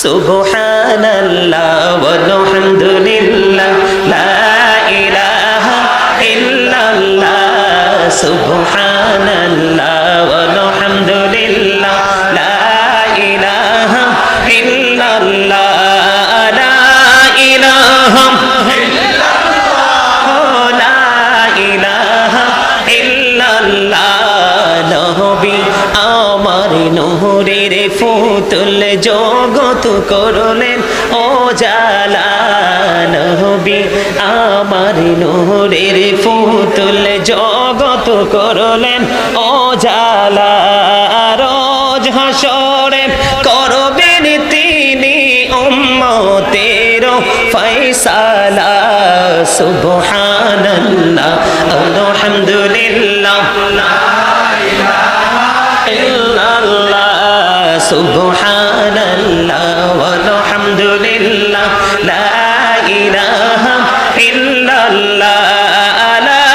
সুবহানাল্লাহ ওয়ালহামদুলিল্লাহ লা ইলাহা ইল্লাল্লাহ সুবহানাল্লাহ ওয়ালহামদুলিল্লাহ লা ইলাহা ইল্লাল্লাহ লা ইলাহা নূরের ফুতুল জগত করলেন ও জালা নবী আমার নূরের ফুতুল জগত করলেন ও জালা রোজ হাসরে করবেন তিনি উম্মতের ফয়সালা সুবহানাল্লাহ আলহামদুলিল্লাহ সুবহানাল্লাহ ওয়ালহামদুলিল্লাহ লা ইলাহা ইল্লাল্লাহ লা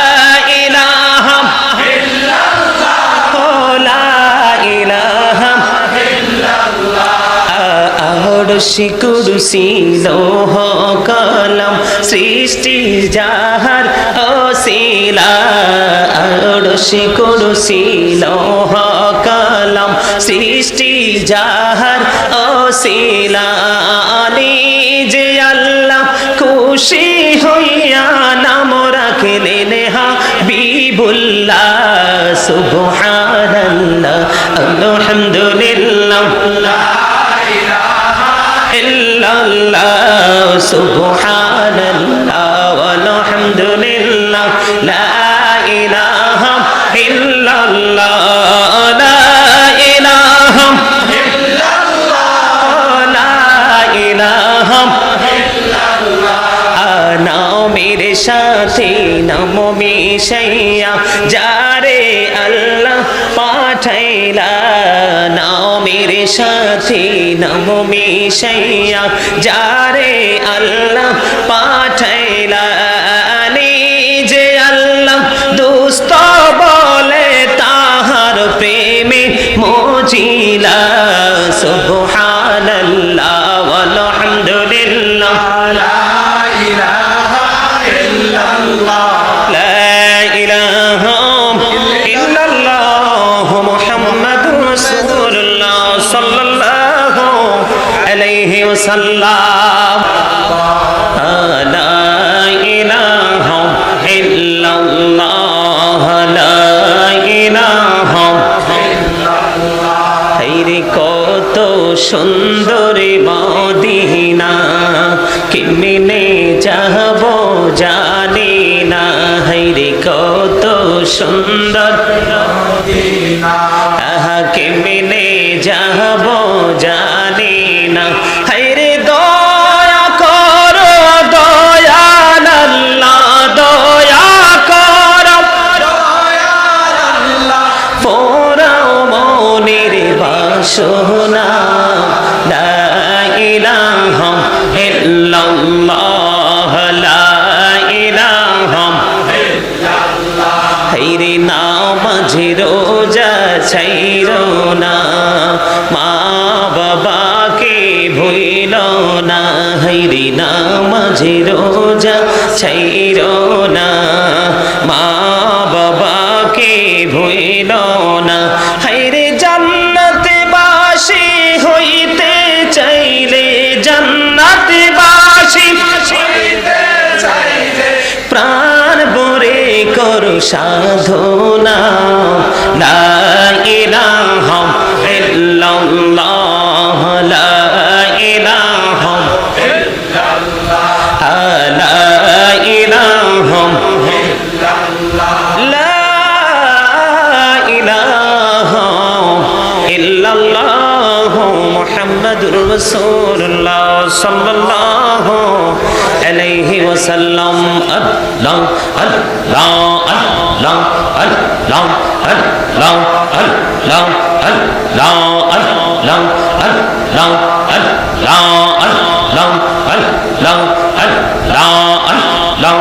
ইলাহা ইল্লাল্লাহ লা ইলাহা ইল্লাল্লাহ আরশ কুরসি লৌহ কলম সৃষ্টি যাহার ওসিলা আরশ কুরসি লৌহ কলম সৃষ্টি যাহার ওসিলা যে আল্লাহ খুশি হইয়া নাম রাখলেন হাবিবুল্লাহ সুবহানাল্লাহ আলহামদুলিল্লাহ লা ইলাহা ইল্লাল্লাহ সুবহানাল্লাহ ওয়ালহামদুলিল্লাহ লা ইলাহা ইল্লাল্লাহ নামের সাথে নাম মিশাইয়া যারে আল্লাহ পাঠাইলা নামের সাথে নাম মিশাইয়া যারে আল্লাহ পাঠাইলা নিজে আল্লাহ দুস্ত বলে তাহার প্রেমে মজিলা সুবহানাল্লাহ ওয়ালহামদুলিল্লাহ সাল্লাম লা ইলাহা ইল্লাল্লাহ লা ইলাহা ইল্লাল্লাহ হায়রে কত সুন্দর মদিনা কেমনে যাব জানি না হায়রে কত সুন্দর মদিনা কেমনে যাব জানি না হায়রে দয়া করো দয়াল আল্লাহ দয়া করো দয়াল আল্লাহ পোড়াও মনের বাসনা লা ইলাহা ইল্লাল্লাহ লা ইলাহা ইল্লাল্লাহ হায়রে নামাজ রোজা ছাইরো না মা বাবাকে ভুইল না হায়রে নামাজ রোজা ছাইরো না মা বাবাকে ভুইল না হায়রে জান্নাতে বাসী হইতে চাইলে জান্নাতে বাসী হইতে চাইলে প্রাণ ভরে করো সাধনা লা ইলাহা ইল্লাল্লাহ লা ইলাহা ইল্লাল্লাহ লা ইলাহা ইল্লাল্লাহ লা ইলাহা ইল্লাল্লাহ মুহাম্মাদুর রাসূলুল্লাহ সাল্লাল্লাহু আলাইহি ওয়াসাল্লাম আল্লাহ আল্লাহ আল্লাহ আল্লাহ আল্লাহ আল্লাহ আল্লাহ আল্লাহ আল্লাহ আল্লাহ আল্লাহ আল্লাহ আল্লাহ আল্লাহ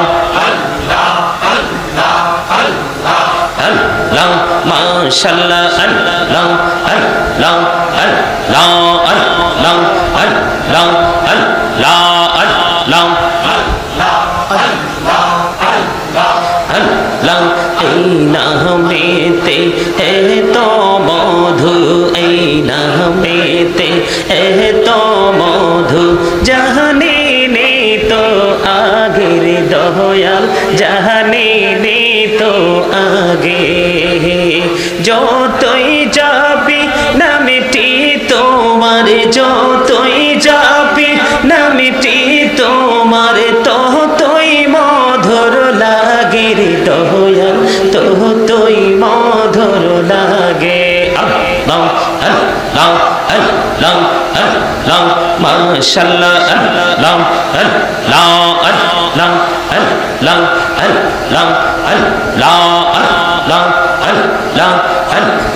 আল্লাহ মাশাআল্লাহ আল্লাহ আল্লাহ আল্লাহ আল্লাহ আল্লাহ আল্লাহ এই নামেতে এত মধু, এই নামেতে এত মধু জাহানি তো আগের দয়াল, জাহানি তো আগে। যতই যাবি নামটি তোমার, যতই যাবি নামটি তোমার, ততই মধুর লাগে রে দয়াল, ততই মধুর লাগে। আল্লাহ আল্লাহ আল্লাহ আল্লাহ মাশাআল্লাহ, আল্লাহ আল্লাহ আল্লাহ আল্লাহ আল্লাহ আল্লাহ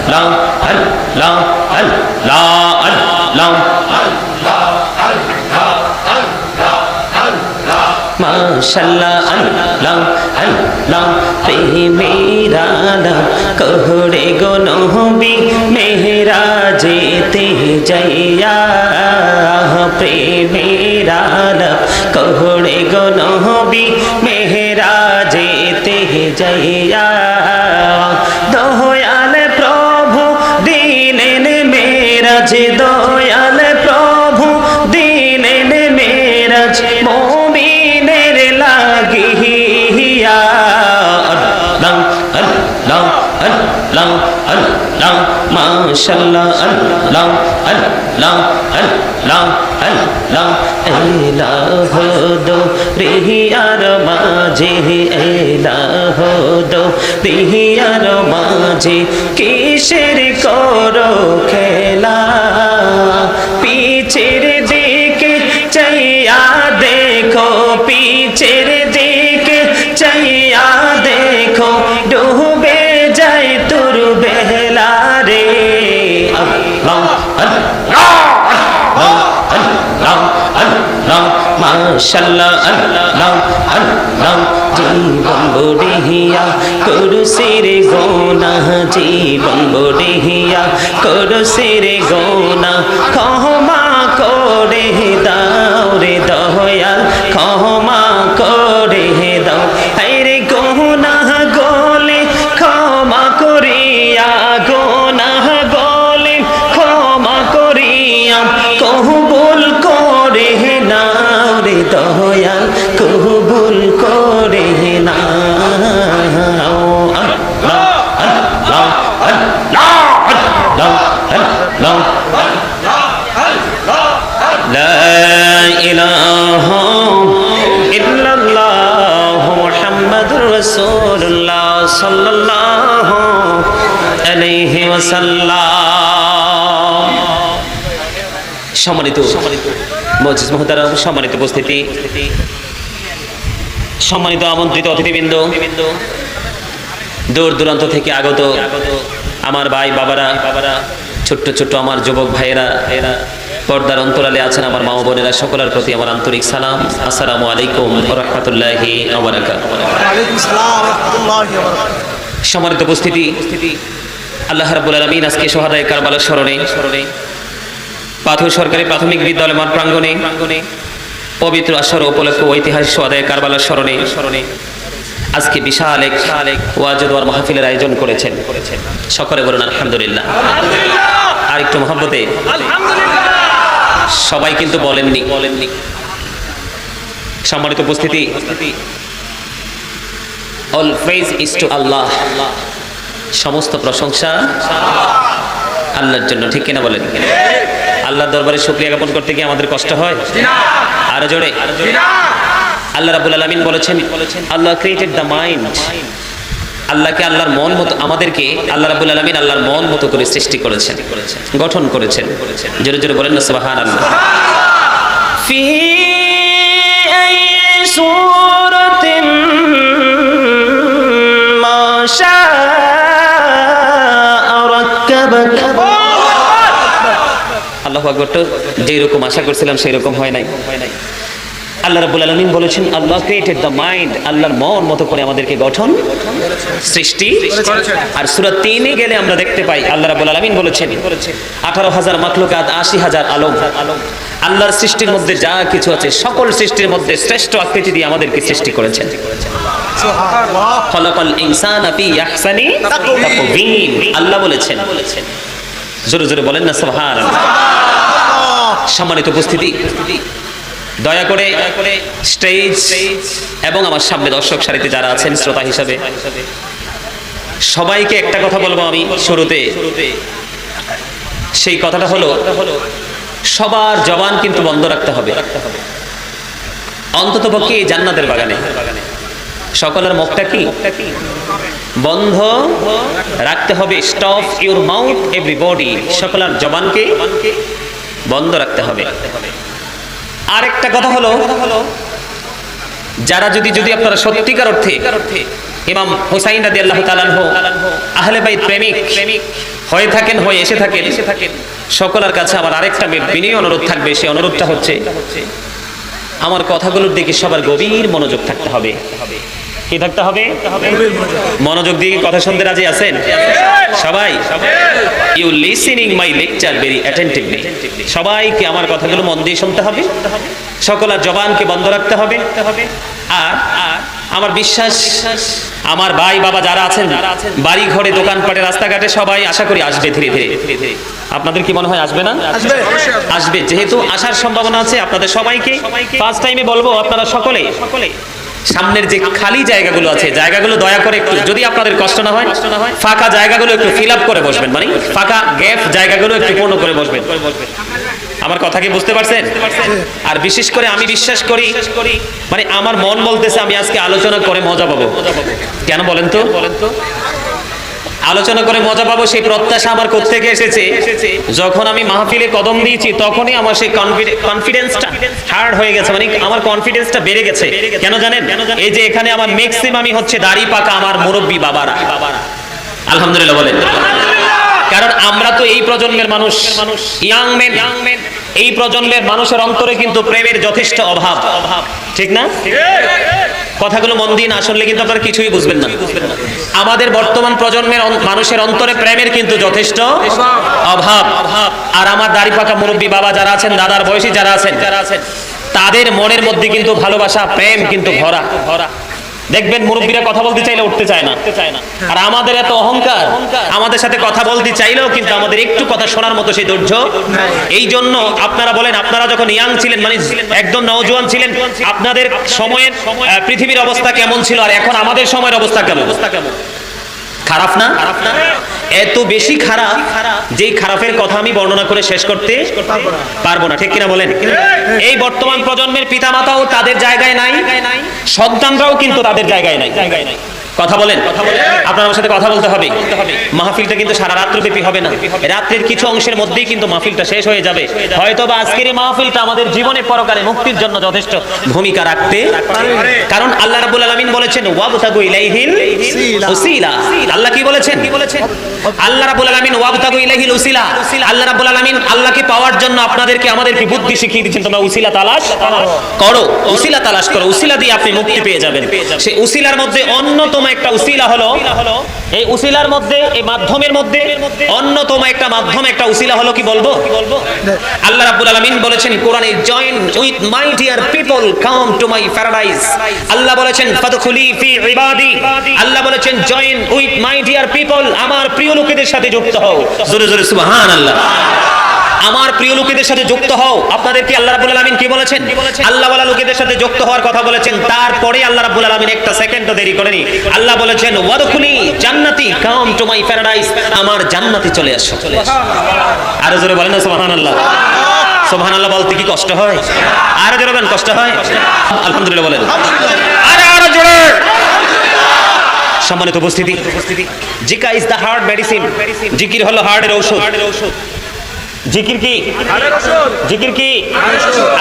আল্লাহ আল্লাহ আল্লাহ আল্লাহ আল্লাহ মাশাআল্লাহ আল্লাহ আল্লাহ প্রেমেরা কোহরে গো নবী মেরাজেতে যাইয়া, প্রেমেরা কোহরে গো নবী মেরাজেতে যাইয়া। দয়াল প্রভু দিলেন মেরাজ, দয়াল প্রভু দিলেন মেরাজ মুমিনের লাগিয়া। আল্লাহ আল্লাহ আল্লাহ আল্লাহ মাশাআল্লাহ, আল্লাহ আল্লাহ আল্লাহ আল্লাহ এলাহ দো রিয়ার মাঝে, এলাহ দো রিয়ার মাঝে কিসের করো খেলা। পিছের দিকে চাইয়া দেখো, পিছের দিকে চাইয়া দেখো, ডুবে যায় তোর বেলা রে। আল্লাহ আল্লাহ আল্লাহ আল্লাহ মাশাআল্লাহ, আল্লাহ আল্লাহ জীবন বড়িয়া করুসির গোনা, জীবন বড়িয়া করুসির গোনা, ক্ষমা করে দাও রে দয়াল, ক্ষমা করে দাও। আরে গোনা গলে ক্ষমা করিয়া, গোনা গলে ক্ষমা করিয়া কবুল করে নাও রে দয়াল, কবুল করে নাও। আল্লাহ আল্লাহ আল্লাহ আল্লাহ লা ইলাহা ইল্লাল্লাহ মুহাম্মাদুর রাসূলুল্লাহ সাল্লাল্লাহু আলাইহি ওয়াসাল্লাম। সম্মানিত মুআজ্জিজ মুহতারাম, সম্মানিত উপস্থিতি, সম্মানিত আমন্ত্রিত অতিথিবৃন্দ, দূর দূরান্ত থেকে আগত আমার ভাই বাবারা, ছোট্ট ছোট্ট আমার যুবক ভাইয়েরা, পর্দার অন্তরালে আছেন আমার মা ও বোনেরা, সকলের প্রতি আমার আন্তরিক সালাম। আসসালামু আলাইকুম ওয়া রাহমাতুল্লাহি ওয়া বারাকাতুহু। ওয়া আলাইকুম আসসালাম ওয়া রাহমাতুল্লাহি ওয়া বারাকাতুহু। সম্মানিত উপস্থিতি, আল্লাহ রাব্বুল আলামিন আজকে শহাদায়ে কারবালার স্মরণে পাথর সরকারি প্রাথমিক বিদ্যালয় মাঠ প্রাঙ্গণে পবিত্র আসর উপলক্ষে ঐতিহাসিক শহাদায়ে কারবালার স্মরণে আজকে বিশাল এক ওয়াজ ওয়ার মাহফিলের আয়োজন করেছেন। সকলে বলুন আলহামদুলিল্লাহ। আর একটু মহব্বতে আলহামদুলিল্লাহ। সবাই কিন্তু বলেননি। সম্মানিত উপস্থিতি, অল প্রেজ ইজ টু আল্লাহ, সমস্ত প্রশংসা আল্লাহর জন্য, ঠিক কিনা বলেন? আল্লাহর দরবারে শুকরিয়া জ্ঞাপন করতে গিয়ে আমাদের কষ্ট হয়? আরো জোরে। আল্লাহ রাব্বুল আলামিন বলেছেন, আল্লাহ ক্রিয়েটেড দ্য মাইন্ড, আল্লাহকে আল্লাহর মন মতো, আমাদেরকে আল্লাহ রাব্বুল আলামিন আল্লাহর মন মতো করে সৃষ্টি করেছেন, গঠন করেছেন। জোরে জোরে বলেন না সুবহানাল্লাহ। ফি আই সূরাতিন মা শাআ রাক্কাবাক। আল্লাহু আকবার। তো যেই রকম আশা করছিলাম সেই রকম হয় নাই। আল্লাহ রাব্বুল আলামিন বলেছেন, আল্লাহ ক্রিয়েটেড দ্য মাইন্ড, আল্লাহর মন মতো করে আমাদেরকে গঠন সৃষ্টি। আর সূরা 3 এ গেলে আমরা দেখতে পাই আল্লাহ রাব্বুল আলামিন বলেছেন 18,000 মাখলুকাত, 80,000 আলম। আল্লাহর সৃষ্টির মধ্যে যা কিছু আছে সকল সৃষ্টির মধ্যে শ্রেষ্ঠ আকৃতি দিয়ে আমাদেরকে সৃষ্টি করেছেন। খলাকাল ইনসানা ফি আহসানি তাকওয়িম, আল্লাহ বলেছেন। জোরে জোরে বলেন না সুবহানাল্লাহ। সম্মানিত উপস্থিতি, দয়া করে স্টেজ এবং আমার সামনে দর্শক সারিতে যারা আছেন শ্রোতা হিসাবে সবাইকে একটা কথা বলবো আমি শুরুতে। সেই কথাটা হলো সবার জবান কিন্তু বন্ধ রাখতে হবে, অন্ততপক্ষে জান্নাতের বাগানে সকলের মুখটা কি বন্ধ রাখতে হবে। স্টপ ইউর মাউথ এভরিবডি, সকলের জবানকে বন্ধ রাখতে হবে। আরেকটা কথা হলো, যারা যদি আপনারা সত্যিকার অর্থে ইমাম হুসাইন রাদিয়াল্লাহু তাআলা আনহু আহলে বাইত প্রেমিক হয়ে থাকেন, হয়ে এসে থাকেন, সকলের কাছে আমার আরেকটা বিনীত অনুরোধ থাকবে। সেই অনুরোধটা হচ্ছে আমার কথাগুলোর দিকে সবার গভীর মনোযোগ থাকতে হবে। কি থাকতে হবে? মনোযোগ দিয়ে কথা শুনতে রাজি আছেন সবাই? You listening my lecture very attentively. সবাইকে আমার কথাগুলো মন দিয়ে শুনতে হবে, সকলের জবানকে বন্ধ রাখতে হবে। আর আমার বিশ্বাস আমার ভাই বাবা যারা আছেন বাড়ি ঘরে দোকানপাটে রাস্তাঘাটে সবাই আশা করি আসবে ধীরে ধীরে। আপনাদের কি মনে হয় আসবে না? আসবে। যেহেতু আসার সম্ভাবনা আছে, আপনাদের সবাইকে ফার্স্ট টাইমে বলবো আপনারা সকলে সামনের যে খালি জায়গাগুলো আছে জায়গাগুলো দয়া করে একটু, যদি আপনাদের কষ্ট না হয়, ফাঁকা জায়গাগুলো একটু ফিল আপ করে বসবেন, মানে ফাঁকা গ্যাপ জায়গাগুলো একটু পূর্ণ করে বসবেন। আমার কথা কি বুঝতে পারছেন? আর বিশেষ করে আমি বিশ্বাস করি, মানে আমার মন বলতেছে আমি আজকে আলোচনা করে মজা পাবো। কেন বলেন তো? আলোচনা করে মজা পাবো সেই প্রত্যাশা আমার কোত্থেকে এসেছে? যখন আমি মাহফিলে কদম দিয়েছি তখনই আমার সেই কনফিডেন্সটা হার্ড হয়ে গেছে, মানে আমার কনফিডেন্সটা বেড়ে গেছে। কেন জানেন? এই যে এখানে আমার ম্যাক্সিমামই হচ্ছে দাড়ি পাকা আমার মুরব্বী বাবারা। আলহামদুলিল্লাহ বলেন। কারণ আমরা তো এই প্রজন্মের মানুষ, ইয়াং মেন, এই প্রজন্মের মানুষের অন্তরে কিন্তু প্রেমের যথেষ্ট অভাব, ঠিক না? কথাগুলো মন দিন, আসলে কিন্তু আপনারা কিছুই বুঝবেন না। আমাদের বর্তমান প্রজন্মের মানুষের অন্তরে প্রেমের কিন্তু যথেষ্ট অভাব। আর আমার দাড়ি পাকা মুরব্বী বাবা যারা আছেন, দাদার বয়সী যারা আছেন, তাদের মনের মধ্যে কিন্তু ভালোবাসা প্রেম কিন্তু ভরা। দেখবেন মুরব্বীরা কথা বলতে চাইলে উঠতে চায় না। আর আমাদের এত অহংকার, আমাদের সাথে কথা বলতে চাইলেও কিন্তু আমাদের একটু কথা শোনার মতো সেই ধৈর্য। এই জন্য আপনারা বলেন, আপনারা যখন ইয়াং ছিলেন, মানে একদম নওজোয়ান ছিলেন, আপনাদের সময়ের পৃথিবীর অবস্থা কেমন ছিল আর এখন আমাদের সময়ের অবস্থা কেমন? খারাপ না? এত বেশি খারাপ যেই খারাপের কথা আমি বর্ণনা করে শেষ করতে পারবো না, ঠিক কিনা বলেন? এই বর্তমান প্রজন্মের পিতামাতাও তাদের জায়গায় নাই, সন্তানরাও কিন্তু তাদের জায়গায় নাই। কথা বলেন, আপনার আমার সাথে কথা বলতে হবে। মাহফিলটা কিন্তু সারা রাত্র ব্যাপী হবে না, রাত্রের কিছু অংশের মধ্যেই কিন্তু মাহফিলটা শেষ হয়ে যাবে। হয়তো বা আজকের এই মাহফিলটা আমাদের জীবনে পরকালে মুক্তির জন্য যথেষ্ট ভূমিকা রাখতে পারে। কারণ আল্লাহ রাব্বুল আলামিন বলেছেন ওয়াবতাগু ইলাইহিল উসিলা। আল্লাহ কি বলেছেন? আল্লাহ রাব্বুল আলামিন ওয়াবতাগু ইলাইহিল উসিলা। আল্লাহ রাব্বুল আলামিন আল্লাহকে পাওয়ার জন্য আপনাদেরকে আমাদেরকে বুদ্ধি শিখিয়ে দিয়েছেন, তোমরা উসিলা তালাশ করো, উসিলা তালাশ করো, উসিলা দিয়ে আপনি মুক্তি পেয়ে যাবেন। সেই উসিলার মধ্যে অন্যতম একটা উসিলা হলো, এই উসিলার মধ্যে, এই মাধ্যমের মধ্যে অন্যতম একটা মাধ্যম, একটা উসিলা হলো কি বলবো? আল্লাহ রাব্বুল আলামিন বলেছেন কোরআনে, join with my dear people, come to my paradise. আল্লাহ বলেছেন ফাদখুলি ফি ইবাদি। আল্লাহ বলেছেন join with my dear people, আমার প্রিয় লোকেদের সাথে যুক্ত হও। জোরে জোরে সুবহানাল্লাহ। আমার প্রিয় লোকেদের সাথে যুক্ত হও। আপনাদেরকে আল্লাহ রাব্বুল আলামিন কি বলেছেন? আল্লাহ ওয়ালা লোকেদের সাথে যুক্ত হওয়ার কথা বলেছেন। তারপরে আল্লাহ রাব্বুল আলামিন একটা সেকেন্ডও দেরি করেনি, আল্লাহ বলেছেন ওয়াদখুলি জান্নাতি, কাম টু মাই প্যারাডাইস, আমার জান্নাতে চলে আসো। আরো জোরে বলেন না সুবহানাল্লাহ। সুবহানাল্লাহ বলতে কি কষ্ট হয়? আরো জোরে বলেন, কষ্ট হয়? আলহামদুলিল্লাহ বলেন আরো জোরে। সম্মানিত উপস্থিতি, Zika is the heart medicine. জিকির হলো হার্টের ঔষধ। জিকির কি? জিকির কি?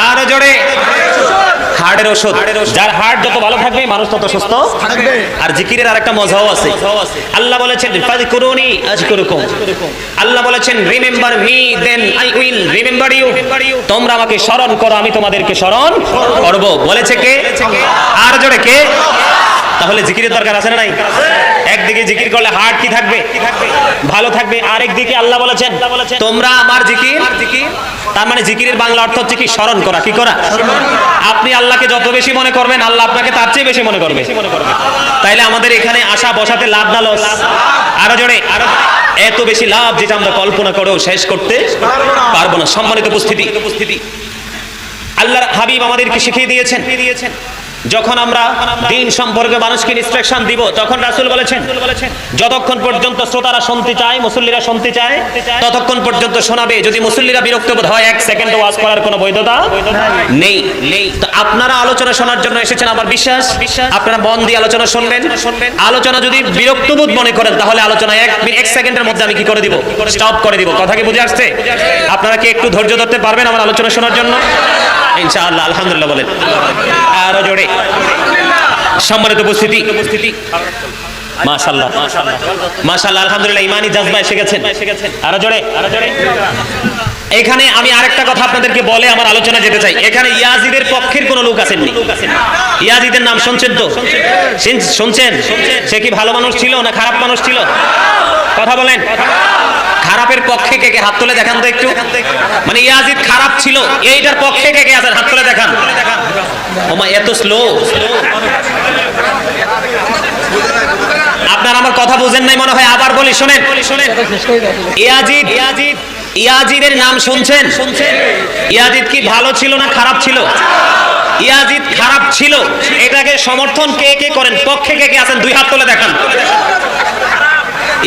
আরো জোরে। হার্টের ঔষধ। যার হার্ট যত ভালো থাকবে মানুষ তত সুস্থ থাকবে। আর জিকিরের আরেকটা মজাও আছে। আল্লাহ বলেছেন ফাযকুরুনি আযকুরুকুম। আল্লাহ বলেছেন remember me then I will remember you. তোমরা আমাকে স্মরণ করো, আমি তোমাদেরকে স্মরণ করব। বলেছে কে? আর জোরে কে? তাহলে জিকিরের দরকার আছে না নাই? একদিকে জিকির করলে হার্ট কি থাকবে? ভালো থাকবে। আরেকদিকে আল্লাহ বলেছেন তোমরা আমার জিকির, তার মানে জিকিরের বাংলা অর্থ হচ্ছে কি? স্মরণ করা। কি করা? আপনি আল্লাহকে যত বেশি মনে করবেন আল্লাহ আপনাকে তার চেয়ে বেশি মনে করবে। তাইলে আমাদের এখানে আসা বসাতে লাভ না লস? আরো জোরে। এত বেশি লাভ যেটা আমরা কল্পনা করেও শেষ করতে পারবো না। সম্মানিত উপস্থিতি, আল্লাহর হাবিব আমাদেরকে শিখিয়ে দিয়েছেন যখন আমরা দিন সম্পর্কে মানুষকে ইনস্ট্রাকশন দিব তখন রাসূল বলেছেন যতক্ষণ পর্যন্ত শ্রোতারা শুনতে চায়, মুসল্লিরা শুনতে চায়, ততক্ষণ পর্যন্ত শোনাবে। যদি মুসল্লিরা বিরক্ত বোধ হয় 1 সেকেন্ড ওয়াজ করার কোনো বৈধতা নেই। তো আপনারা আলোচনা শোনার জন্য এসেছেন, আমার বিশ্বাস আপনারা মন দিয়ে আলোচনা শুনবেন। আলোচনা যদি বিরক্তবোধ মনে করেন তাহলে আলোচনা 1 সেকেন্ডের মধ্যে আমি কি করে দিব? স্টপ করে দিব। কথা কি বুঝে আসছে? আপনারা কি একটু ধৈর্য ধরতে পারবেন আমার আলোচনা শোনার জন্য? ইনশাআল্লাহ। আলহামদুলিল্লাহ বলেন। আরো জোরে। সম্মানিত উপস্থিতি, মাশাআল্লাহ মাশাআল্লাহ আলহামদুলিল্লাহ, ইমানি জাযবা এসে গেছেন। আরো জোরে। এখানে আমি আরেকটা কথা আপনাদেরকে বলে আমার আলোচনা যেতে চাই। এখানে ইয়াজিদের পক্ষের কোন লোক আছেননি? ইয়াজিদের নাম শুনছেন তো? শুনছেন? সে কি ভালো মানুষ ছিল না খারাপ মানুষ ছিল? কথা বলেন। খারাপের পক্ষে কে কে? হাত তুলে দেখান তো একটু। মানে ইয়াজিদ খারাপ ছিল, এইটার পক্ষে কে কে আছেন? হাত তুলে দেখান। ওমা এত স্লো, আপনার আমার কথা বুঝেন নাই মনে হয়। আবার বলি, শুনেন। ইয়াজিদের নাম শুনছেন? ইয়াজিদ কি ভালো ছিল না খারাপ ছিল? ইয়াজিদ খারাপ ছিল। এটাকে সমর্থন কে কে করেন? পক্ষে কে কে আছেন? 2 হাত তুলে দেখান।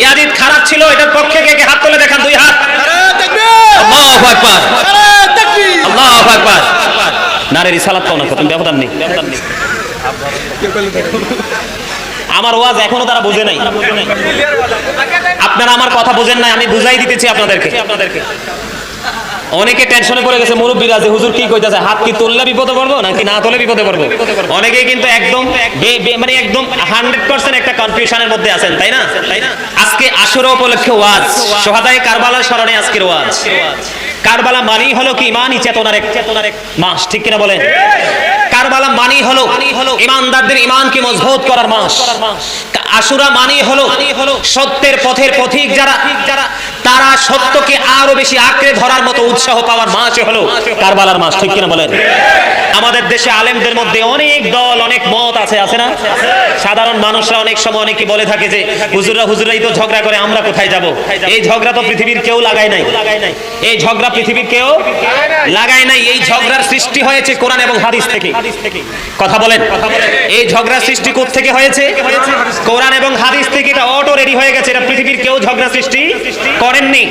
ইয়াজিদ খারাপ ছিল, এটার পক্ষে কে কে? হাত তুলে দেখান, 2 হাত। আল্লাহু আকবার, আল্লাহু আকবার। নারে রিসালাত পাও না, কত ব্যবধান নেই। আমার ওয়াজ এখনো তারা বোঝে নাই। আপনারা আমার কথা বোঝেন নাই, আমি বুঝাই দিতেছি আপনাদেরকে। অনেকে টেনশনে পড়ে গেছে, মুরব্বীরা যে হুজুর কি কইতাছে, হাত কি তুললে বিপদে পড়বো নাকি না তুললে বিপদে পড়বো? অনেকেই কিন্তু একদম মানে একদম 100% একটা কনফিউশনের মধ্যে আছেন, তাই না? আজকে আশুরা উপলক্ষে ওয়াজ, সোহাদায়ে কারবালার স্মরণে আজকের ওয়াজ। কারবালা মানেই হলো কি? ইমানি চেতনার এক মাস, ঠিক কিনা বলেন? কারবালা মানেই হলো ইমানদারদের ঈমানকে মজবুত করার মাস। আশুরা মানেই হলো সত্যের পথের পথিক যারা তারা সত্যকে আরো বেশি আঁকড়ে ধরার মতো উৎসাহ পাওয়ার মাসই হলো কারবালার মাস, ঠিক কিনা বলেন? আমাদের দেশে আলেমদের মধ্যে অনেক দল, অনেক মত আছে না? সাধারণ মানুষরা অনেক সময় অনেকে বলে থাকে যে হুজুরাই তো ঝগড়া করে, আমরা কোথায় যাব? এই ঝগড়া তো পৃথিবীর কেউ লাগায় নাই। এই ঝগড়া পৃথিবীর কেউ লাগায় নাই। এই ঝগড়ার সৃষ্টি হয়েছে কোরআন এবং হাদিস থেকে। কথা বলেন। এই ঝগড়ার সৃষ্টি কোথা থেকে হয়েছে? কোরআন এবং হাদিস থেকে। এটা অটো রেডি হয়ে গেছে। এটা পৃথিবীর কেউ ঝগড়া সৃষ্টি করেননি।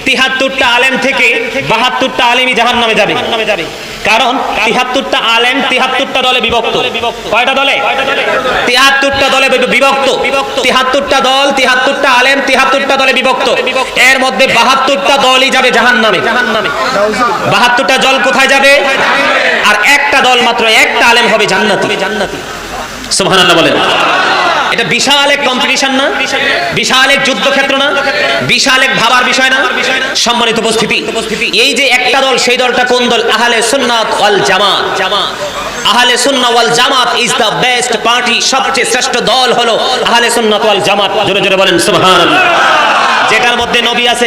73টা আলেম থেকে 72টা আলেমই জাহান্নামে যাবে। কারণ 73টা আলেম 73টা দলে বিভক্ত। কয়টা দলে? 73টা দলে বিভক্ত। 73টা দল, 73টা আলেম 73টা দলে বিভক্ত। এর মধ্যে 72টা দলই যাবে জাহান্নামে। 72টা দল কোথায় যাবে? আর একটা দল মাত্র, একটা আলেম হবে জান্নাতি। সুবহানাল্লাহ বলেন। এটা বিশাল এক কম্পিটিশন না? বিশাল এক যুদ্ধক্ষেত্র না? বিশাল এক ভাবার বিষয় না? সম্মানিত উপস্থিতি, এই যে একটা দল, সেই দলটা কোন দল? আহলে সুন্নাত ওয়াল জামাত। আহলে সুন্নাহ ওয়াল জামাত ইজ দ্য বেস্ট পার্টি। সবচেয়ে শ্রেষ্ঠ দল হলো আহলে সুন্নাত ওয়াল জামাত। জোরে জোরে বলেন সুবহানাল্লাহ। যেটার মধ্যে নবী আছে,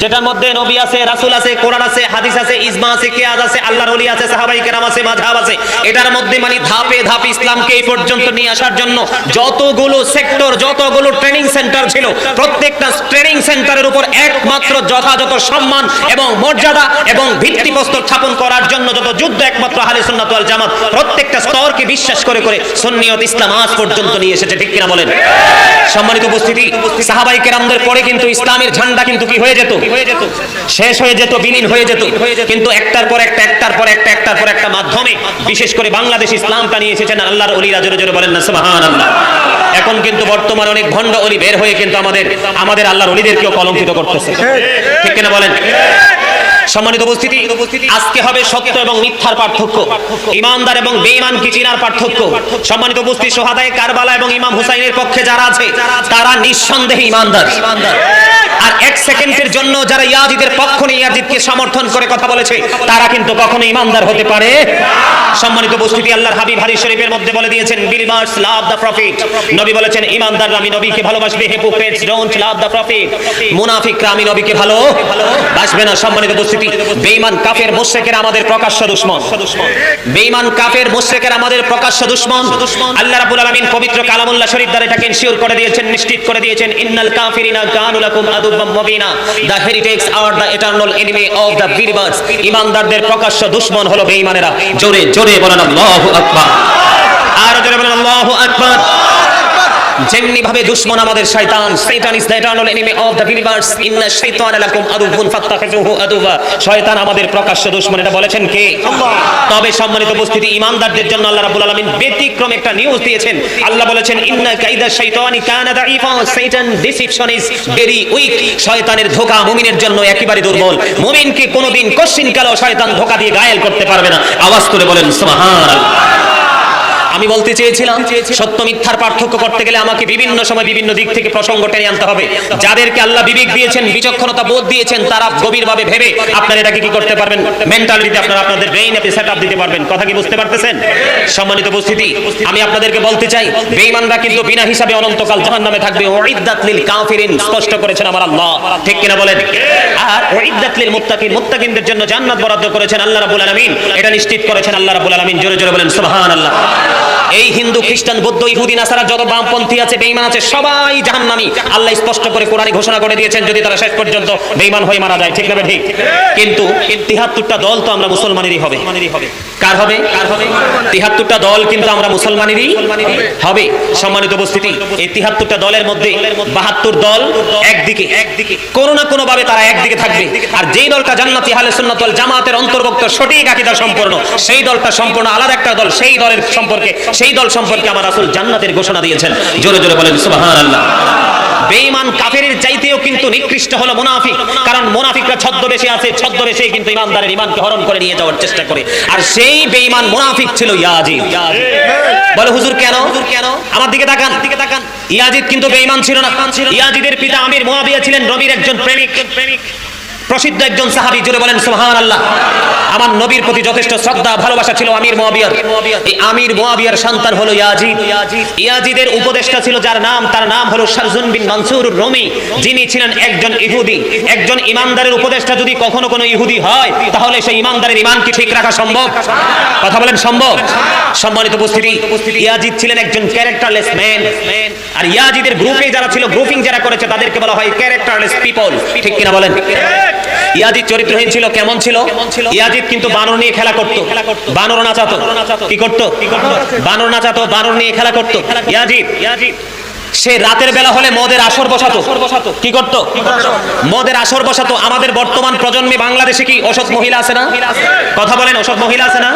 যেটার মধ্যে নবী আছে, রাসূল আছে, কোরআন আছে, হাদিস আছে, ইজমা আছে, কিয়াস আছে, আল্লাহর ওলি আছে, সাহাবায়ে কেরাম আছে, মাযহাব আছে। এটার মধ্যে মানে ধাপে ধাপে ইসলামকে এই পর্যন্ত নিয়ে আসার জন্য যতগুলো সেক্টর, যতগুলো ট্রেনিং সেন্টার ছিল, প্রত্যেকটা ট্রেনিং সেন্টারের উপর একমাত্র যথাযথ সম্মান এবং মর্যাদা এবং ভিত্তিপ্রস্তর স্থাপন করার জন্য যত যুদ্ধ, একমাত্র আহলে সুন্নাত ওয়াল জামাত প্রত্যেকটা স্তরকে বিশ্বাস করে সুন্নিয়ত ইসলাম আজ পর্যন্ত নিয়ে এসেছে, ঠিক কিনা বলেন? সম্মানিত উপস্থিতি, সাহাবায়ে কেরামদের পরে কিন্তু ইসলামের ঝান্ডা কিন্তু কি হয়ে যেত? শেষ হয়ে যেত, বিলীন হয়ে যেত। কিন্তু একটার পর একটা, একটার পর একটা, একটার পর একটা মাধ্যমে বিশেষ করে বাংলাদেশ ইসলামটা নিয়ে এসেছেন আল্লাহর ওলিরা। জোরে জোরে বলেন না সুবহানাল্লাহ। এখন কিন্তু বর্তমানে অনেক ভণ্ড ওলি বের হয়ে কিন্তু আমাদের আল্লাহর ওলিদেরকেও কলঙ্কিত করতেছে, ঠিক কিনা বলেন? সম্মানিত উপস্থিতি, আজকে হবে সত্য এবং মিথ্যার পার্থক্য, ইমানদার এবং বেঈমান কি চিনার পার্থক্য। সম্মানিত উপস্থিতি, সোহাদায়ে কারবালা এবং ইমাম হুসাইনের পক্ষে যারা আছে তারা নিঃসন্দেহে ইমানদার। আর এক সেকেন্ডের জন্য যারা ইয়াজিদের পক্ষ নিয়ে ইয়াজিদকে সমর্থন করে কথা বলেছে তারা কিন্তু কখনো ইমানদার হতে পারে। সম্মানিত উপস্থিতি, আল্লাহর হাবিব হাদিস শরীফের মধ্যে বলে দিয়েছেন, বিলিভার্স লাভ দ্য প্রফিট। নবী বলেছেন, ইমানদাররা আমি নবীকে ভালোবাসবে, hypocrites don't love the profit. মুনাফিকরা আমি নবীকে ভালোবাসবে না। সম্মানিত উপস্থিতি, বেঈমান কাফের মুশরিকেরা আমাদের প্রকাশ্য দুশমন। বেঈমান কাফের মুশরিকেরা আমাদের প্রকাশ্য দুশমন। আল্লাহ রাব্বুল আলামিন পবিত্র কালামুল্লাহ শরীফ দ্বারা এটাকে ইনশিওর করে দিয়েছেন, নিশ্চিত করে দিয়েছেন, ইন্নাল কাফিরিনা কানু লাকুম আদুওয়াম মুবিনা, the heretics are the eternal enemy of the believers. ইমানদারদের প্রকাশ্য দুশমন হলো বেঈমানেরা। জোরে জোরে বলেন আল্লাহু আকবার, আর জোরে বলেন আল্লাহু আকবার। যেমনি ভাবে দুশমন আমাদের শয়তান, শয়তান is the eternal enemy of the believers, ইন্না শাইতানা লাকুম আদুওয়ান ফাত্তাখিযুহু আদুওয়া। শয়তান আমাদের প্রকাশ্য দুশমন, এটা বলেছেন কে? আল্লাহ। তবে সম্মানিত উপস্থিতি, ইমানদারদের জন্য আল্লাহ রাব্বুল আলামিন ব্যতিক্রম একটা নিউজ দিয়েছেন। আল্লাহ বলেছেন, ইন্না কাইদা শাইতানি কানা দাঈফা, শয়তান ডিসিপশন ইজ ভেরি উইক। শয়তানের ধোঁকা মুমিনের জন্য একেবারে দুর্বল। মুমিনকে কোনোদিন কোশ্চিনকালেও শয়তান ধোঁকা দিয়ে ঘায়েল করতে পারবে না। আওয়াজ করে বলেন সুবহানাল্লাহ। আমি বলতে চেয়েছিলাম, সত্য মিথ্যার পার্থক্য করতে গেলে আমাকে বিভিন্ন সময় বিভিন্ন দিক থেকে প্রসঙ্গ টেনে আনতে হবে। যাদেরকে আল্লাহ বিবেক দিয়েছেন, বিচক্ষণতা বোধ দিয়েছেন, তারা গভীরভাবে ভেবে আপনারা এটাকে কি করতে পারবেন, মেন্টালিটিতে আপনারা আপনাদের ব্রেইন আপনি সেটআপ দিতে পারবেন। কথা কি বুঝতে পারতেছেন? সম্মানিত উপস্থিতি, আমি আপনাদেরকে বলতে চাই, বেঈমানরা কিন্তু বিনা হিসাবে অনন্তকাল জাহান্নামে থাকবে। উইদ্দাত লিল কাফিরিন, স্পষ্ট করেছেন আমার আল্লাহ, ঠিক কিনা বলেন? আর উইদ্দাত লিল মুত্তাকিন, মুত্তাকিনদের জন্য জান্নাত বরাদ্দ করেছেন আল্লাহ রাব্বুল আলামিন। এটা নিশ্চিত করেছেন আল্লাহ রাব্বুল আলামিন। জোরে জোরে বলেন সুবহানাল্লাহ। এই হিন্দু, খ্রিস্টান, বৌদ্ধ, ইহুদি, নাসারা যত বামপন্থী আছে, বেঈমান আছে, সবাই জাহান্নামী। আল্লাহ স্পষ্ট করে কোরআনে ঘোষণা করে দিয়েছেন, যদি তারা শেষ পর্যন্ত বেঈমান হয়ে মারা যায়। ঠিক না ঠিক? কিন্তু ৭৩টা দল তো আমরা মুসলমানেরই হবে। কার হবে? ৭৩টা দল কিন্তু আমরা মুসলমানেরই হবে। সম্মানিত উপস্থিতি, এই ৭৩টা দলের মধ্যে ৭২ দল একদিকে, কোনো না কোনো ভাবে তারা একদিকে থাকবে। আর যেই দলটা জান্নাতি আহলে সুন্নাত ওয়াল জামাতের অন্তর্ভুক্ত, সঠিক আকীদা সম্পন্ন, সেই দলটা সম্পূর্ণ আলাদা একটা দল। সেই দলের সম্পর্কে, সেই দল সম্পর্কে আমার রাসূল জান্নাতের ঘোষণা দিয়েছেন। জোরে জোরে বলেন সুবহানাল্লাহ। বেঈমান কাফেরের চাইতেও কিন্তু নিকৃষ্ট হলো মুনাফিক, কারণ মুনাফিকরা ছদ্মবেশে আছে, ছদ্মবেশে কিন্তু ইমানদারের ইমানকে হরণ করে নিয়ে যাওয়ার চেষ্টা করে। আর সেই বেঈমান মুনাফিক ছিল ইয়াজিদ। বলে হুজুর কেন? আমার দিকে তাকান। ইয়াজিদ কিন্তু বেঈমান ছিল না। ইয়াজিদের পিতা আমির মুয়াবিয়া ছিলেন নবীর একজন প্রেমিক, প্রসিদ্ধ একজন সাহাবী। জোরে বলেন সুবহানাল্লাহ। আমার নবীর প্রতি যথেষ্ট শ্রদ্ধা ভালোবাসা ছিল আমির মুয়াবিয়ার। এই আমির মুয়াবিয়ার সন্তান হলো ইয়াজিদ। ইয়াজিদের উপদেষ্টা ছিল যার নাম, তার নাম হলো শারজুন বিন মানসুর রুমি, যিনি ছিলেন একজন ইহুদি। একজন ইমানদারের উপদেষ্টা যদি কখনো কোনো ইহুদি হয়, তাহলে সেই ইমানদারের ঈমান কি ঠিক রাখা সম্ভব? কথা বলেন সম্ভব? সম্মানিত উপস্থিতি, ইয়াজিদ ছিলেন একজন ক্যারেক্টারলেস ম্যান। আর ইয়াজিদের গ্রুপে যারা ছিল, গ্রুপিং যারা করেছে, তাদেরকে বলা হয় ক্যারেক্টারলেস পিপল। ঠিক কিনা বলেন? ইয়াজিদ চরিত্রহীন ছিল। কেমন ছিল? ইয়াজিদ কিন্তু বানর নিয়ে খেলা করত, বানর নাচাতো। কি করত? বানর নাচাতো, বানর নিয়ে খেলা করত ইয়াজিদ। সে রাতের বেলা হলে মদের আসর বসাতো। কি করত? মদের আসর বসাতো। আমাদের বর্তমান প্রজন্মে বাংলাদেশে কি অসৎ মহিলা আছে না? কথা বলেন, অসৎ মহিলা আছে না?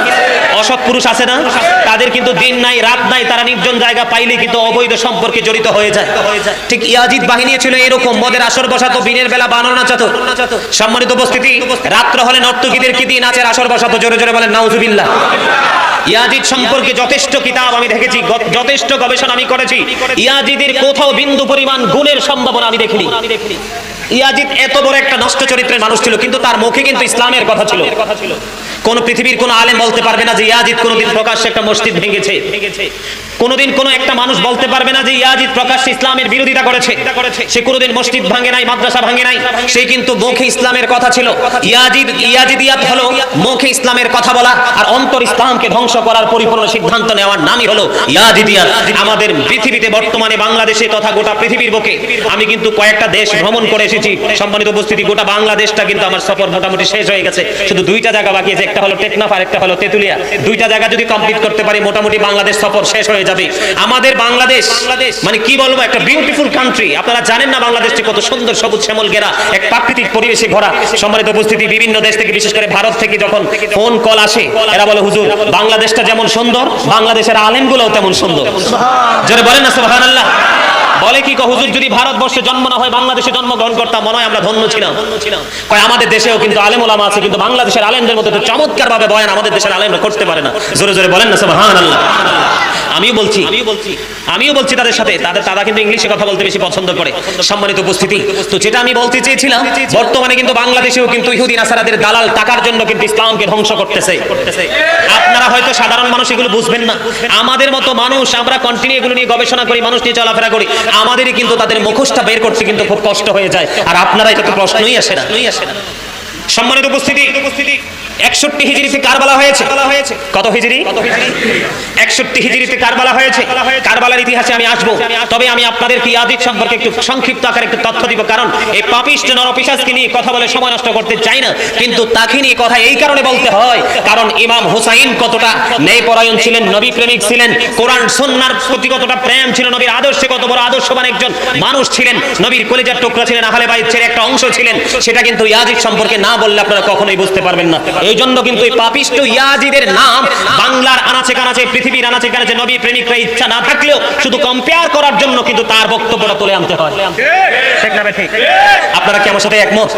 অসৎ পুরুষ আছে না? তাদের কিন্তু দিন নাই রাত নাই, তারা নির্জন জায়গা পাইলে কিন্তু অবৈধ সম্পর্কে জড়িত হয়ে যায়। ঠিক ইয়াজিদ বাহিনী ছিল এরকম, মদের আসর বসাতো, দিনের বেলা বানর নাচাতো। সম্মানিত উপস্থিতি, রাত্র হলে নর্তকীদের কি দিয়ে নাচের আসর বসাতো। জোরে জোরে বলেন নাউজুবিল্লাহ। ইয়াজিদ সম্পর্কে যথেষ্ট কিতাব আমি দেখেছি, যথেষ্ট গবেষণা আমি করেছি। ইয়াজিদের কোথাও বিন্দু পরিমাণ গুণের সম্ভাবনা আমি দেখিনি। ইয়াজিদ এত বড় একটা নষ্ট চরিত্রের মানুষ ছিল, কিন্তু তার মুখে কিন্তু ইসলামের কথা ছিল। কোন পৃথিবীর কোন আলেম বলতে পারবে না যে ইয়াজিদ কোনোদিন প্রকাশ্যে একটা মসজিদ ভেঙেছে। কোনোদিন কোন একটা মানুষ বলতে পারবে না যে ইয়াজিদ প্রকাশ্যে ইসলামের বিরোধিতা করেছে। সে কোনোদিন মসজিদ ভাঙে নাই, মাদ্রাসা ভাঙে নাই। সে কিন্তু মুখে ইসলামের কথা ছিল। ইয়াজিদিয়াত হলো মুখে ইসলামের কথা বলা, আর অন্তর ইসলামকে ধ্বংস করার পরিপূর্ণ সিদ্ধান্ত নেওয়ার নামই হলো ইয়াজিদিয়াত। আমাদের পৃথিবীতে বর্তমানে বাংলাদেশে তথা গোটা পৃথিবীর বুকে আমি কিন্তু কয়েকটা দেশ ভ্রমণ করে এসেছি। সম্মানিত উপস্থিতি, গোটা বাংলাদেশটা কিন্তু আমার সফর মোটামুটি শেষ হয়ে গেছে। শুধু 2টা জায়গা বাকি আছে, একটা হলো টেকনাফ আর একটা হলো তেতুলিয়া। 2টা জায়গা যদি কমপ্লিট করতে পারি, মোটামুটি বাংলাদেশ সফর শেষ হয়ে যাবে। আমাদের বাংলাদেশ মানে কি বলবো, একটা বিউটিফুল কান্ট্রি। আপনারা জানেন না বাংলাদেশটি কত সুন্দর, সবুজ শ্যামল ঘেরা, এক প্রাকৃতিক পরিবেশে ভরা। সম্মানিত উপস্থিতি, বিভিন্ন দেশ থেকে, বিশেষ করে ভারত থেকে যখন ফোন কল আসে, এরা বলে হুজুর বাংলাদেশটা যেমন সুন্দর, বাংলাদেশের আলেমগুলোও তেমন সুন্দর। জোরে বলেন না সুবহানাল্লাহ। বলে কি হুজুর যদি ভারতবর্ষে জন্ম না হয় বাংলাদেশে জন্মগ্রহণ করতাম মনে হয় আমরা ধন্য ছিলাম। কয় আমাদের দেশেও কিন্তু আলেম ওলামা আছে, কিন্তু বাংলাদেশের আলেমদের মতো তো চমৎকার ভাবে বয়ান আমাদের দেশের আলেমরা করতে পারে না। জোরে জোরে বলেন না সুবহানাল্লাহ। আমিও বলছি তাদের সাথে, তারা কিন্তু ইংলিশে কথা বলতে বেশি পছন্দ করে। সম্মানিত উপস্থিতি, তো যেটা আমি বলতে চেয়েছিলাম, বর্তমানে কিন্তু বাংলাদেশেও কিন্তু ইহুদি নাসারাদের দালাল টাকার জন্য কিন্তু ইসলামকে ধ্বংস করতেছে। আপনারা হয়তো সাধারণ মানুষ এগুলো বুঝবেন না, আমাদের মতো মানুষ আমরা কন্টিনিউ এগুলো নিয়ে গবেষণা করি, মানুষ নিয়ে চলাফেরা করি, আমাদেরই কিন্তু তাদের মুখোশটা বের করতে কিন্তু খুব কষ্ট হয়ে যায়। আর আপনারা এটা তো প্রশ্নই আসে না। সম্মানিত উপস্থিতি, 61 হিজরিতে কারবালা হয়েছে। কত হিজরি? 61 হিজরিতে কারবালা হয়েছে। কারবালার ইতিহাসে আমি আসবো, তবে আমি আপনাদেরকে ইয়াজিদ সম্পর্কে একটু সংক্ষিপ্ত আকারে একটু তথ্য দিব, কারণ এই পাপিষ্ট নরপিশাচকে নিয়ে কথা বলে সময় নষ্ট করতে চাই না, কিন্তু তাকে নিয়ে কথা এই কারণে বলতে হয় কারণ ইমাম হুসাইন কতটা ন্যায়পরায়ণ ছিলেন, নবী প্রেমিক ছিলেন, কোরআন সুন্নাহর প্রতি কতটা প্রেম ছিল, নবীর আদর্শে কত বড় আদর্শবান একজন মানুষ ছিলেন, নবীর কলিজার টুকরা ছিলেন, আহলে বাইতের একটা অংশ ছিলেন, সেটা কিন্তু ইয়াজিদ সম্পর্কে না বললে আপনারা কখনোই বুঝতে পারবেন না। এই জন্য কিন্তু এই পাপিষ্ট ইয়াজিদের নাম বাংলার আনাচে কানাচে, পৃথিবীর আনাচে কানাচে নবী প্রেমিকরা ইচ্ছা না থাকলেও শুধু কম্পেয়ার করার জন্য কিন্তু তার বক্তব্যটা তুলে আনতে হয়। ঠিক না? ঠিক? আপনারা কি আমার সাথে একমত?